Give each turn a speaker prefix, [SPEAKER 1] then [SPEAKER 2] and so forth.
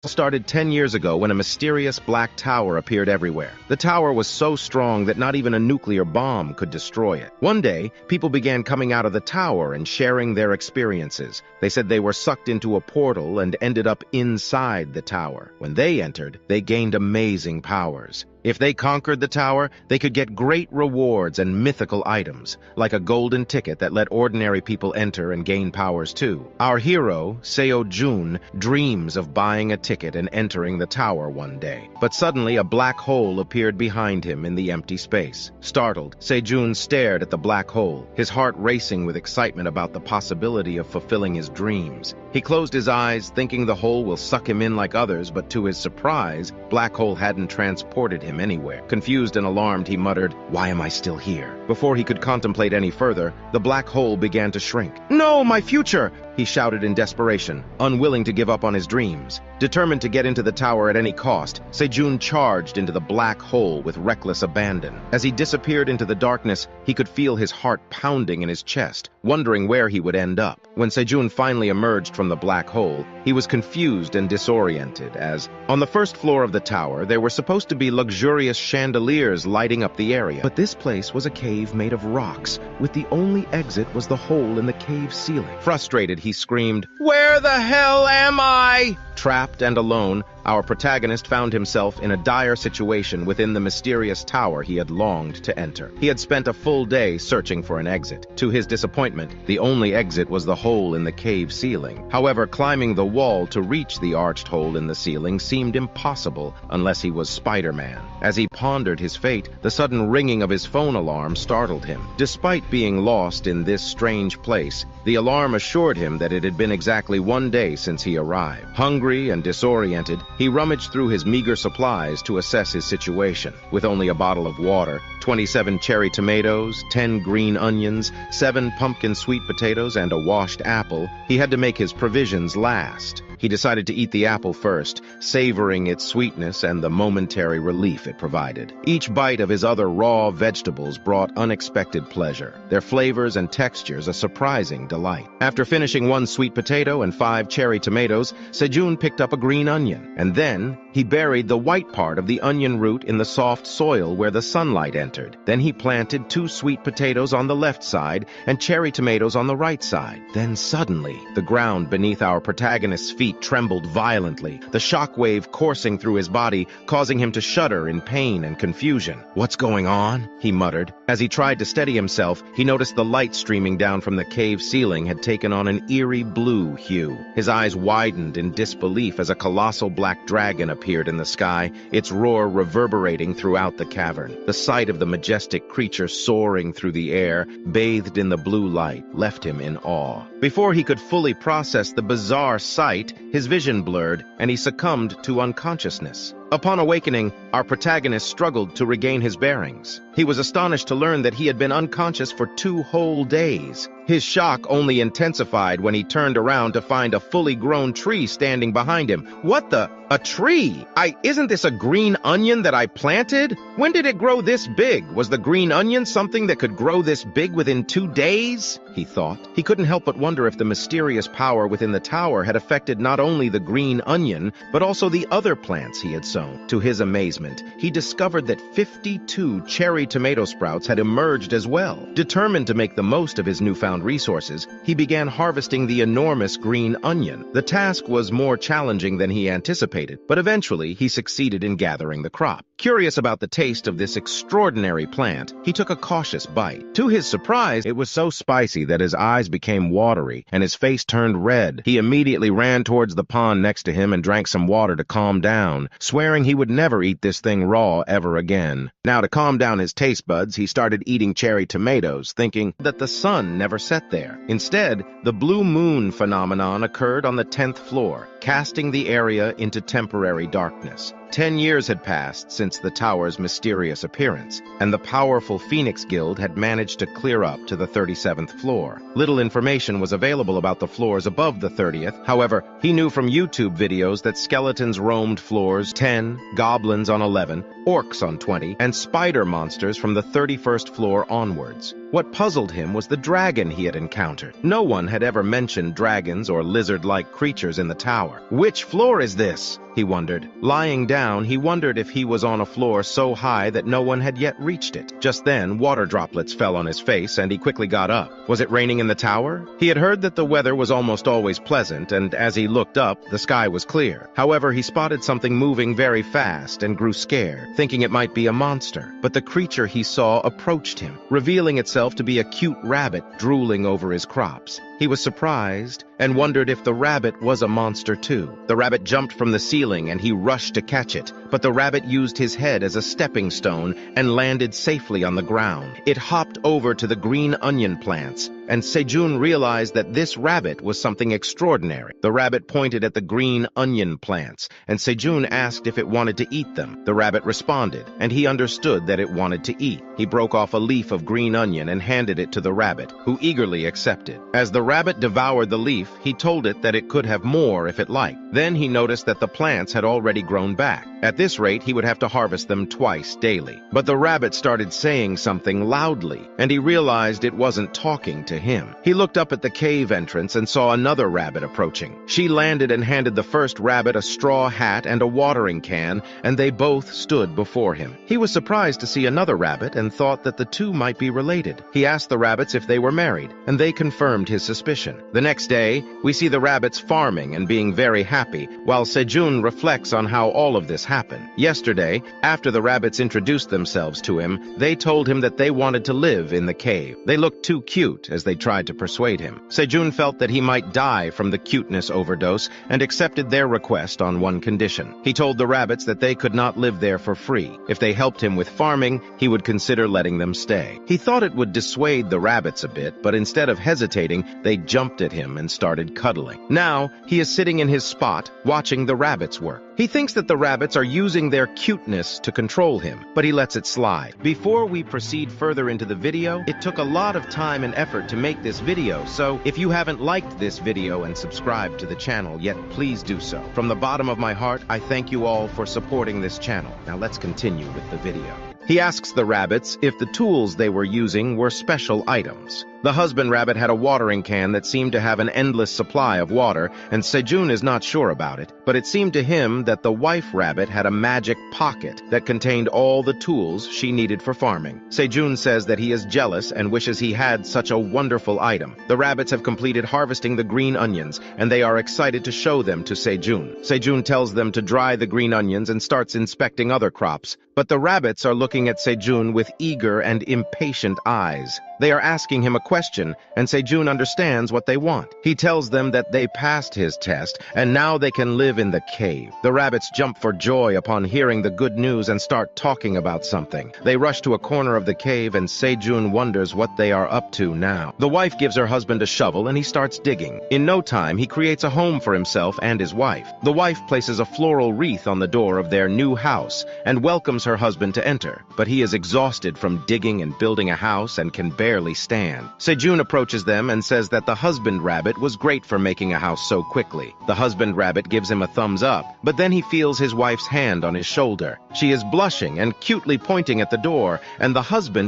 [SPEAKER 1] Started 10 years ago when a mysterious black tower appeared everywhere. The tower was so strong that not even a nuclear bomb could destroy it. One day, people began coming out of the tower and sharing their experiences. They said they were sucked into a portal and ended up inside the tower. When they entered, they gained amazing powers. If they conquered the tower, they could get great rewards and mythical items, like a golden ticket that let ordinary people enter and gain powers too. Our hero, Seo Jun, dreams of buying a ticket and entering the tower one day. But suddenly a black hole appeared behind him in the empty space. Startled, Sejun stared at the black hole, his heart racing with excitement about the possibility of fulfilling his dreams. He closed his eyes, thinking the hole will suck him in like others, but to his surprise, black hole hadn't transported him anywhere. Confused and alarmed, he muttered, "Why am I still here?" Before he could contemplate any further, the black hole began to shrink. "No, my future!" he shouted in desperation, unwilling to give up on his dreams. Determined to get into the tower at any cost, Sejun charged into the black hole with reckless abandon. As he disappeared into the darkness, he could feel his heart pounding in his chest, wondering where he would end up. When Sejun finally emerged from the black hole, he was confused and disoriented as, on the first floor of the tower, there were supposed to be luxurious chandeliers lighting up the area. But this place was a cave made of rocks, with the only exit was the hole in the cave ceiling. Frustrated, he screamed, "Where the hell am I?" Trapped and alone, our protagonist found himself in a dire situation within the mysterious tower he had longed to enter. He had spent a full day searching for an exit. To his disappointment, the only exit was the hole in the cave ceiling. However, climbing the wall to reach the arched hole in the ceiling seemed impossible unless he was Spider-Man. As he pondered his fate, the sudden ringing of his phone alarm startled him. Despite being lost in this strange place, the alarm assured him that it had been exactly one day since he arrived. Hungry and disoriented, he rummaged through his meager supplies to assess his situation. With only a bottle of water, 27 cherry tomatoes, 10 green onions, 7 pumpkin sweet potatoes, and a washed apple, he had to make his provisions last. He decided to eat the apple first, savoring its sweetness and the momentary relief it provided. Each bite of his other raw vegetables brought unexpected pleasure, their flavors and textures a surprising delight. After finishing 1 sweet potato and 5 cherry tomatoes, Sejun picked up a green onion, and then he buried the white part of the onion root in the soft soil where the sunlight entered. Then he planted 2 sweet potatoes on the left side and cherry tomatoes on the right side. Then suddenly, the ground beneath our protagonist's feet trembled violently, the shockwave coursing through his body, causing him to shudder in pain and confusion. "What's going on?" he muttered. As he tried to steady himself, he noticed the light streaming down from the cave ceiling had taken on an eerie blue hue. His eyes widened in disbelief as a colossal black dragon appeared in the sky, its roar reverberating throughout the cavern. The sight of the majestic creature soaring through the air, bathed in the blue light, left him in awe. Before he could fully process the bizarre sight, his vision blurred, and he succumbed to unconsciousness. Upon awakening, our protagonist struggled to regain his bearings. He was astonished to learn that he had been unconscious for 2 whole days. His shock only intensified when he turned around to find a fully grown tree standing behind him. "What the? A tree? Isn't this a green onion that I planted? When did it grow this big? Was the green onion something that could grow this big within 2 days?" he thought. He couldn't help but wonder if the mysterious power within the tower had affected not only the green onion, but also the other plants he had sown. To his amazement, he discovered that 52 cherry tomato sprouts had emerged as well. Determined to make the most of his newfound resources, he began harvesting the enormous green onion. The task was more challenging than he anticipated, but eventually he succeeded in gathering the crop. Curious about the taste of this extraordinary plant, he took a cautious bite. To his surprise, it was so spicy that his eyes became watery and his face turned red. He immediately ran towards the pond next to him and drank some water to calm down, swearing he would never eat this thing raw ever again. Now, to calm down his taste buds, he started eating cherry tomatoes, thinking that the sun never set there. Instead, the blue moon phenomenon occurred on the 10th floor, casting the area into temporary darkness. 10 years had passed since the tower's mysterious appearance, and the powerful Phoenix Guild had managed to clear up to the 37th floor. Little information was available about the floors above the 30th. However, he knew from YouTube videos that skeletons roamed floors 10 10, goblins on 11, orcs on 20, and spider monsters from the 31st floor onwards. What puzzled him was the dragon he had encountered. No one had ever mentioned dragons or lizard-like creatures in the tower. Which floor is this? He wondered. Lying down, he wondered if he was on a floor so high that no one had yet reached it. Just then, water droplets fell on his face, and he quickly got up. Was it raining in the tower? He had heard that the weather was almost always pleasant, and as he looked up, the sky was clear. However, he spotted something moving very fast and grew scared, thinking it might be a monster. But the creature he saw approached him, revealing itself to be a cute rabbit drooling over his crops. He was surprised and wondered if the rabbit was a monster too. The rabbit jumped from the ceiling and he rushed to catch it, but the rabbit used his head as a stepping stone and landed safely on the ground. It hopped over to the green onion plants, and Sejun realized that this rabbit was something extraordinary. The rabbit pointed at the green onion plants, and Sejun asked if it wanted to eat them. The rabbit responded, and he understood that it wanted to eat. He broke off a leaf of green onion and handed it to the rabbit, who eagerly accepted. As the rabbit devoured the leaf, he told it that it could have more if it liked. Then he noticed that the plants had already grown back. At this rate, he would have to harvest them twice daily. But the rabbit started saying something loudly, and he realized it wasn't talking to him. He looked up at the cave entrance and saw another rabbit approaching. She landed and handed the first rabbit a straw hat and a watering can, and they both stood before him. He was surprised to see another rabbit and thought that the two might be related. He asked the rabbits if they were married, and they confirmed his suspicion. The next day, we see the rabbits farming and being very happy, while Sejun reflects on how all of this happened. Yesterday, after the rabbits introduced themselves to him, they told him that they wanted to live in the cave. They looked too cute as they tried to persuade him. Sejun felt that he might die from the cuteness overdose and accepted their request on one condition. He told the rabbits that they could not live there for free. If they helped him with farming, he would consider letting them stay. He thought it would dissuade the rabbits a bit, but instead of hesitating, they jumped at him and started cuddling. Now, he is sitting in his spot, watching the rabbits work. He thinks that the rabbits are using their cuteness to control him, but he lets it slide. Before we proceed further into the video, it took a lot of time and effort to make this video, so if you haven't liked this video and subscribed to the channel yet, please do so. From the bottom of my heart, I thank you all for supporting this channel. Now let's continue with the video. He asks the rabbits if the tools they were using were special items. The husband rabbit had a watering can that seemed to have an endless supply of water, and Sejun is not sure about it, but it seemed to him that the wife rabbit had a magic pocket that contained all the tools she needed for farming. Sejun says that he is jealous and wishes he had such a wonderful item. The rabbits have completed harvesting the green onions, and they are excited to show them to Sejun. Sejun tells them to dry the green onions and starts inspecting other crops, but the rabbits are looking at Sejun with eager and impatient eyes. They are asking him a question, and Sejun understands what they want. He tells them that they passed his test, and now they can live in the cave. The rabbits jump for joy upon hearing the good news and start talking about something. They rush to a corner of the cave, and Sejun wonders what they are up to now. The wife gives her husband a shovel, and he starts digging. In no time, he creates a home for himself and his wife. The wife places a floral wreath on the door of their new house and welcomes her husband to enter, but he is exhausted from digging and building a house and can barely stand. Sejun approaches them and says that the husband rabbit was great for making a house so quickly. The husband rabbit gives him a thumbs up, but then he feels his wife's hand on his shoulder. She is blushing and cutely pointing at the door, and the husband